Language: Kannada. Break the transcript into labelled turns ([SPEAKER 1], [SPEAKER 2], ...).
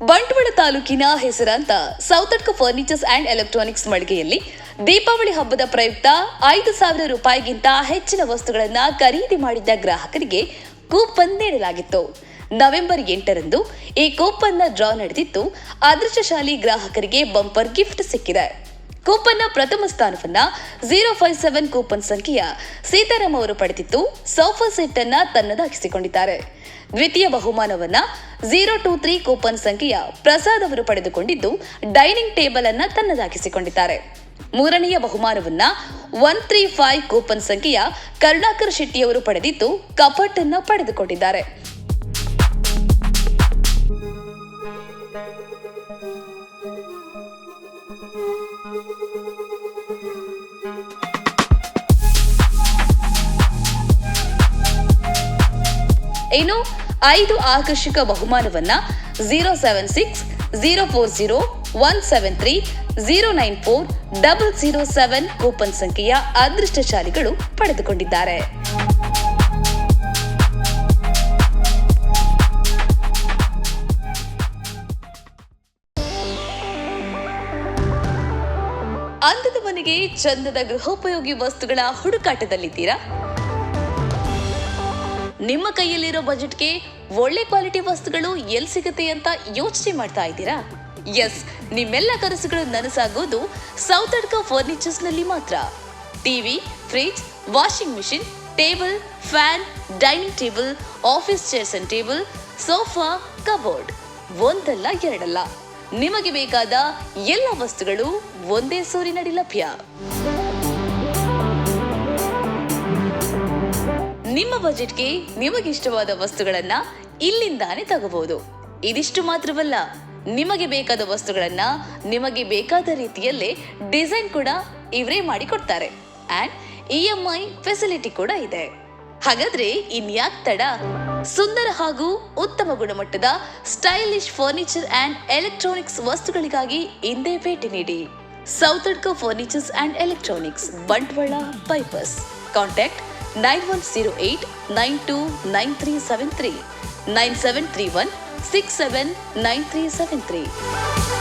[SPEAKER 1] ಬಂಟ್ವಾಳ ತಾಲೂಕಿನ ಹೆಸರಾಂತ ಸೌತಡ್ಕ ಫರ್ನಿಚರ್ಸ್ ಅಂಡ್ ಎಲೆಕ್ಟ್ರಾನಿಕ್ಸ್ ಮಳಿಗೆಯಲ್ಲಿ ದೀಪಾವಳಿ ಹಬ್ಬದ ಪ್ರಯುಕ್ತ 5,000 ರೂಪಾಯಿಗಿಂತ ಹೆಚ್ಚಿನ ವಸ್ತುಗಳನ್ನು ಖರೀದಿ ಮಾಡಿದ್ದ ಗ್ರಾಹಕರಿಗೆ ಕೂಪನ್ ನೀಡಲಾಗಿತ್ತು. ನವೆಂಬರ್ 8ರಂದು ಈ ಕೂಪನ್ನ ಡ್ರಾ ನಡೆದಿದ್ದು, ಅದೃಷ್ಟಶಾಲಿ ಗ್ರಾಹಕರಿಗೆ ಬಂಪರ್ ಗಿಫ್ಟ್ ಸಿಕ್ಕಿದೆ. ಕೂಪನ್ನ ಪ್ರಥಮ ಸ್ಥಾನವನ್ನ 057 ಕೂಪನ್ ಸಂಖ್ಯೆಯ ಸೀತಾರಾಮ್ ಅವರು ಪಡೆದಿದ್ದು, ಸೋಫಾ ಸೆಟ್ ಅನ್ನ ತನ್ನದಾಗಿಸಿಕೊಂಡಿದ್ದಾರೆ. ದ್ವಿತೀಯ ಬಹುಮಾನವನ್ನ 023 ಕೂಪನ್ ಸಂಖ್ಯೆಯ ಪ್ರಸಾದ್ ಅವರು ಪಡೆದುಕೊಂಡಿದ್ದು, ಡೈನಿಂಗ್ ಟೇಬಲ್ ಅನ್ನ ತನ್ನದಾಗಿಸಿಕೊಂಡಿದ್ದಾರೆ. ಮೂರನೆಯ ಬಹುಮಾನವನ್ನ 135 ಕೂಪನ್ ಸಂಖ್ಯೆಯ ಕರುಣಾಕರ್ ಶೆಟ್ಟಿ ಅವರು ಪಡೆದಿದ್ದು, ಕಪಟ್ ಅನ್ನ ಪಡೆದುಕೊಂಡಿದ್ದಾರೆ. ಇನ್ನು 5 ಆಕರ್ಷಕ ಬಹುಮಾನವನ್ನ 076, 040, 173, 094, 007 ಕೂಪನ್ ಸಂಖ್ಯೆಯ ಅದೃಷ್ಟಶಾಲಿಗಳು ಪಡೆದುಕೊಂಡಿದ್ದಾರೆ. ಅಂದದ ಮನೆಗೆ ಚಂದದ ಗೃಹೋಪಯೋಗಿ ವಸ್ತುಗಳ ಹುಡುಕಾಟದಲ್ಲಿದ್ದೀರಾ? ನಿಮ್ಮ ಕೈಯಲ್ಲಿರೋ ಬಜೆಟ್ಗೆ ಒಳ್ಳೆ ಕ್ವಾಲಿಟಿ ವಸ್ತುಗಳು ಎಲ್ಲಿ ಸಿಗುತ್ತೆ ಅಂತ ಯೋಚನೆ ಮಾಡ್ತಾ ಇದ್ದೀರಾ? ಎಸ್, ನಿಮ್ಮೆಲ್ಲ ಕನಸುಗಳು ನನಸಾಗೋದು ಸೌತಡ್ಕ ಫರ್ನಿಚರ್ಸ್ ನಲ್ಲಿ ಮಾತ್ರ. TV, fridge, washing machine, table, fan, dining table, office chairs and table, sofa, cupboard, ಒಂದಲ್ಲ ಎರಡಲ್ಲ, ನಿಮಗೆ ಬೇಕಾದ ಎಲ್ಲ ವಸ್ತುಗಳು ಒಂದೇ ಸೂರಿನಡಿ ಲಭ್ಯ. ನಿಮ್ಮ ಬಜೆಟ್ಗೆ ನಿಮಗಿಷ್ಟವಾದ ವಸ್ತುಗಳನ್ನ ಇಲ್ಲಿಂದಾನೇ ತಗೋಬಹುದು. ಇದಿಷ್ಟು ಮಾತ್ರವಲ್ಲ, ನಿಮಗೆ ಬೇಕಾದ ವಸ್ತುಗಳನ್ನ ನಿಮಗೆ ಬೇಕಾದ ರೀತಿಯಲ್ಲೇ ಡಿಸೈನ್ ಕೂಡ ಇವರೇ ಮಾಡಿಕೊಡ್ತಾರೆ. ಅಂಡ್ EMI ಫೆಸಿಲಿಟಿ ಕೂಡ ಇದೆ. ಹಾಗಾದ್ರೆ ಇನ್ಯಾಕ್ ತಡ? ಸುಂದರ ಹಾಗೂ ಉತ್ತಮ ಗುಣಮಟ್ಟದ ಸ್ಟೈಲಿಶ್ ಫರ್ನಿಚರ್ ಅಂಡ್ ಎಲೆಕ್ಟ್ರಾನಿಕ್ಸ್ ವಸ್ತುಗಳಿಗಾಗಿ ಇಂದೇ ಭೇಟಿ ನೀಡಿ. Sowthadka furnitures and electronics, Bantwal bypass. Contact 9108 929373, 9731 679373.